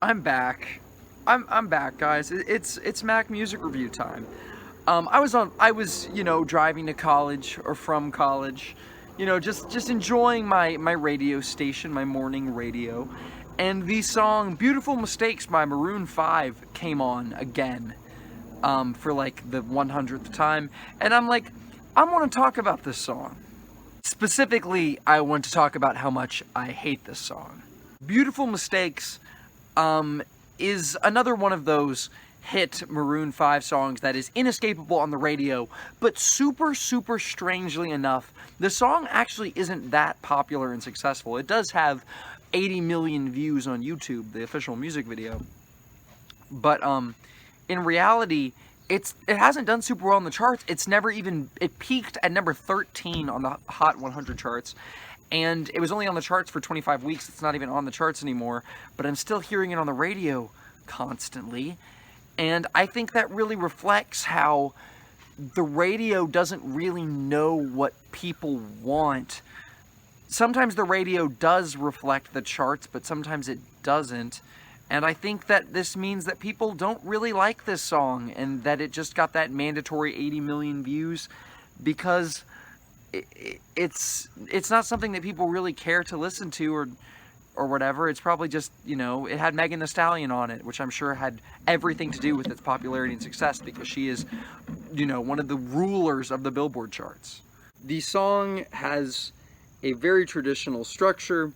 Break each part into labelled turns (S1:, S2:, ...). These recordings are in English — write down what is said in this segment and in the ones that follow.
S1: I'm back. I'm back, guys. It's Mac music review time. I was driving to college or from college, just enjoying my radio station, my morning radio, and the song "Beautiful Mistakes" by Maroon 5 came on again, for like the 100th time, and I'm like, I want to talk about this song. Specifically, I want to talk about how much I hate this song. "Beautiful Mistakes" um, is another one of those hit Maroon 5 songs that is inescapable on the radio, but super strangely enough, the song actually isn't that popular and successful. It does have 80 million views on YouTube, the official music video, but in reality, it hasn't done super well on the charts. It peaked at number 13 on the Hot 100 charts, and it was only on the charts for 25 weeks. It's not even on the charts anymore, but I'm still hearing it on the radio constantly, and I think that really reflects how the radio doesn't really know what people want. Sometimes the radio does reflect the charts, but sometimes it doesn't. And I think that this means that people don't really like this song, and that it just got that mandatory 80 million views because it's not something that people really care to listen to or whatever. It's probably just, it had Megan Thee Stallion on it, which I'm sure had everything to do with its popularity and success because she is, one of the rulers of the Billboard charts. The song has a very traditional structure,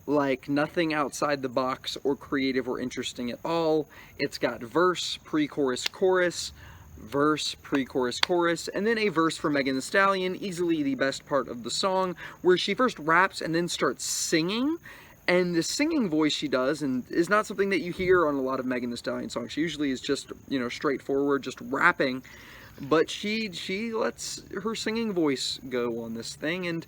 S1: like nothing outside the box or creative or interesting at all. It's got verse, pre-chorus, chorus, verse, pre-chorus, chorus, and then a verse for Megan Thee Stallion, easily the best part of the song, where she first raps and then starts singing. And the singing voice she does and is not something that you hear on a lot of Megan Thee Stallion songs. She usually is just, straightforward, just rapping. But she lets her singing voice go on this thing, and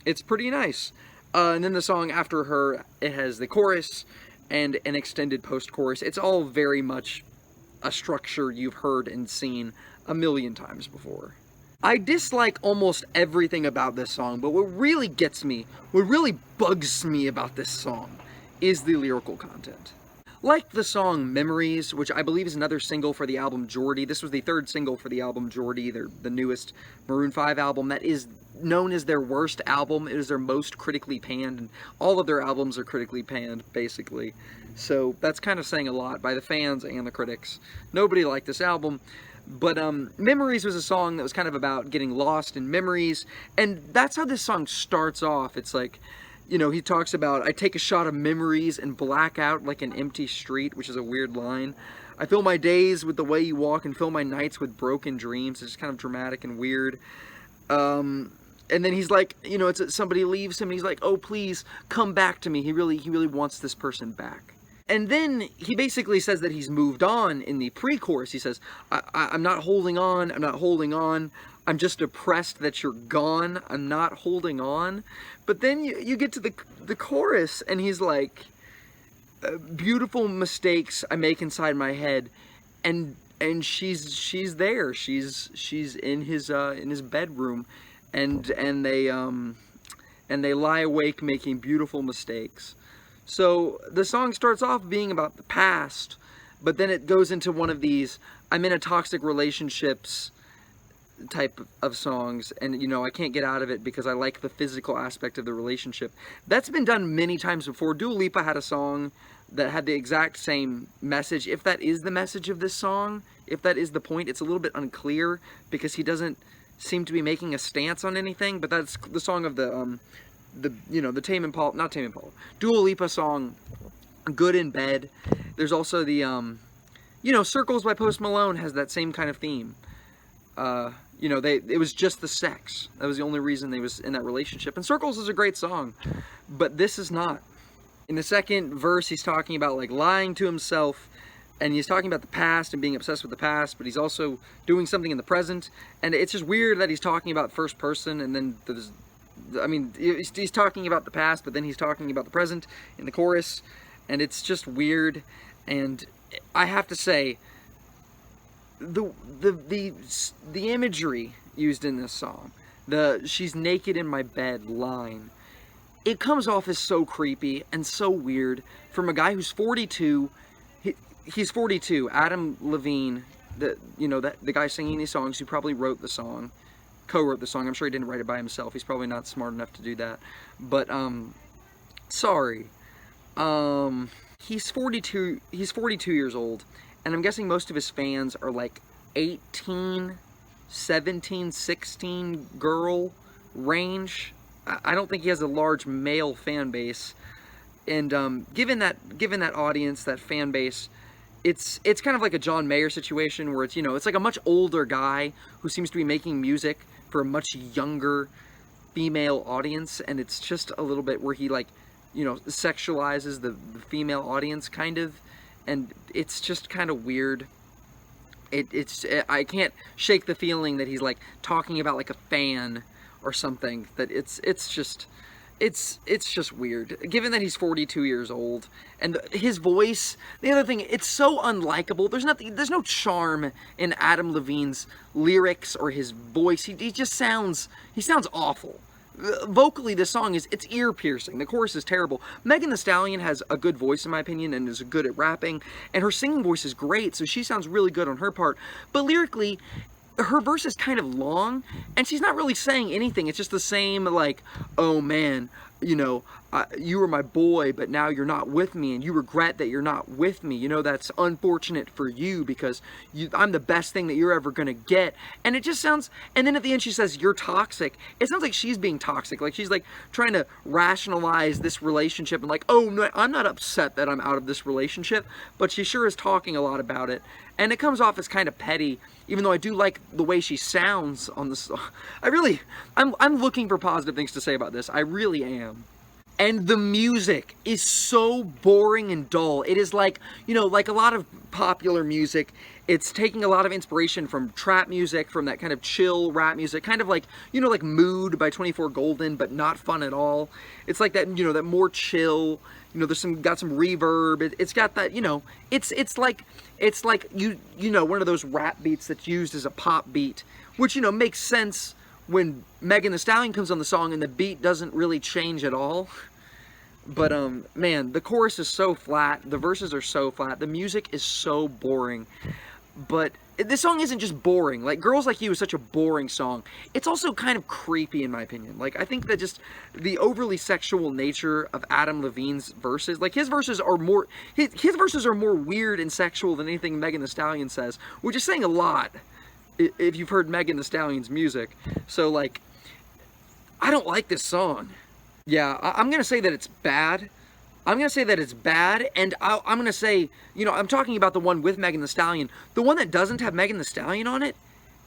S1: it's pretty nice. And then the song after her, it has the chorus and an extended post-chorus. It's all very much a structure you've heard and seen a million times before. I dislike almost everything about this song, but what really bugs me about this song is the lyrical content. Like the song Memories, which I believe is another single for the album Geordie. This was the third single for the album Geordie, the newest Maroon 5 album that is known as their worst album. It is their most critically panned, and all of their albums are critically panned, basically. So that's kind of saying a lot by the fans and the critics. Nobody liked this album. But Memories was a song that was kind of about getting lost in memories, and that's how this song starts off. It's like, he talks about, I take a shot of memories and black out like an empty street, which is a weird line. I fill my days with the way you walk and fill my nights with broken dreams. It's kind of dramatic and weird. And then he's like, somebody leaves him, and he's like, oh, please, come back to me. He really wants this person back. And then he basically says that he's moved on in the pre-chorus. He says, I'm not holding on, I'm not holding on. I'm just depressed that you're gone. I'm not holding on. But then you get to the chorus, and he's like, beautiful mistakes I make inside my head. And she's there. She's in his bedroom, and they lie awake making beautiful mistakes. So the song starts off being about the past, but then it goes into one of these I'm in a toxic relationships type of songs, and I can't get out of it because I like the physical aspect of the relationship. That's been done many times before. Dua Lipa had a song that had the exact same message. If that is the message of this song, if that is the point, it's a little bit unclear because he doesn't seem to be making a stance on anything, but that's the song of the Tame Impala, not Tame Impala, Dua Lipa song, Good in Bed. There's also the, Circles by Post Malone has that same kind of theme. It was just the sex. That was the only reason they was in that relationship. And Circles is a great song, but this is not. In the second verse, he's talking about, like, lying to himself, and he's talking about the past and being obsessed with the past, but he's also doing something in the present. And it's just weird that he's talking about first person, and then he's talking about the past, but then he's talking about the present in the chorus, and it's just weird. And I have to say, the imagery used in this song, the "she's naked in my bed" line, it comes off as so creepy and so weird from a guy who's 42. He's 42. Adam Levine, the guy singing these songs, who probably wrote the song, co-wrote the song. I'm sure he didn't write it by himself. He's probably not smart enough to do that. But sorry. He's 42. He's 42 years old, and I'm guessing most of his fans are like 18, 17, 16 girl range. I don't think he has a large male fan base, and given that audience, that fan base, it's kind of like a John Mayer situation where it's like a much older guy who seems to be making music for a much younger female audience, and it's just a little bit where he sexualizes the female audience kind of, and it's just kind of weird. I can't shake the feeling that he's like talking about like a fan or something. That it's just weird, given that he's 42 years old, and his voice. The other thing, it's so unlikable. There's no charm in Adam Levine's lyrics or his voice. He sounds awful. Vocally, this song it's ear-piercing. The chorus is terrible. Megan Thee Stallion has a good voice, in my opinion, and is good at rapping, and her singing voice is great, so she sounds really good on her part. But lyrically, her verse is kind of long, and she's not really saying anything. It's just the same, like, oh man, you were my boy, but now you're not with me, and you regret that you're not with me. That's unfortunate for you, because I'm the best thing that you're ever gonna get. And it just sounds, and then at the end she says, you're toxic. It sounds like she's being toxic, like she's like trying to rationalize this relationship, and like, oh no, I'm not upset that I'm out of this relationship, but she sure is talking a lot about it. And it comes off as kind of petty, even though I do like the way she sounds on the song. I'm looking for positive things to say about this. I really am. And the music is so boring and dull. It is like, like a lot of popular music, it's taking a lot of inspiration from trap music, from that kind of chill rap music, kind of like, like Mood by 24 Golden, but not fun at all. It's like that, that more chill, there's got some reverb. It's got that, it's like one of those rap beats that's used as a pop beat, which, makes sense when Megan Thee Stallion comes on the song and the beat doesn't really change at all. But man, the chorus is so flat, the verses are so flat, the music is so boring. But this song isn't just boring. Like, Girls Like You is such a boring song. It's also kind of creepy, in my opinion. Like, I think that just the overly sexual nature of Adam Levine's verses, like, his verses are more weird and sexual than anything Megan Thee Stallion says, which is saying a lot if you've heard Megan Thee Stallion's music. So, like, I don't like this song. Yeah, I'm gonna say that it's bad. I'm gonna say that it's bad, and I'm gonna say, I'm talking about the one with Megan Thee Stallion. The one that doesn't have Megan Thee Stallion on it,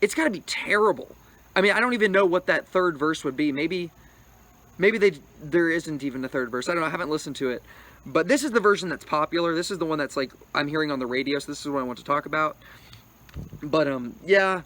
S1: it's gotta be terrible. I mean, I don't even know what that third verse would be. Maybe there isn't even a third verse. I don't know. I haven't listened to it. But this is the version that's popular. This is the one that's like I'm hearing on the radio. So this is what I want to talk about. But yeah.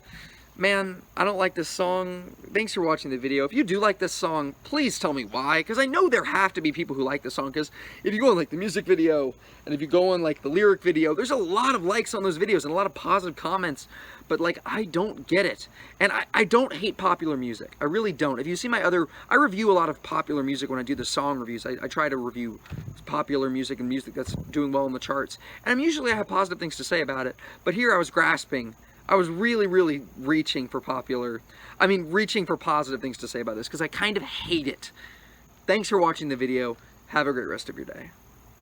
S1: Man, I don't like this song. Thanks for watching the video. If you do like this song, please tell me why, because I know there have to be people who like this song, because if you go on like the music video, and if you go on like the lyric video, there's a lot of likes on those videos, and a lot of positive comments, but like, I don't get it. And I don't hate popular music. I really don't. If you see I review a lot of popular music when I do the song reviews. I try to review popular music and music that's doing well in the charts, and I have positive things to say about it, but here I was grasping. I was really, really reaching for positive things to say about this, because I kind of hate it. Thanks for watching the video. Have a great rest of your day.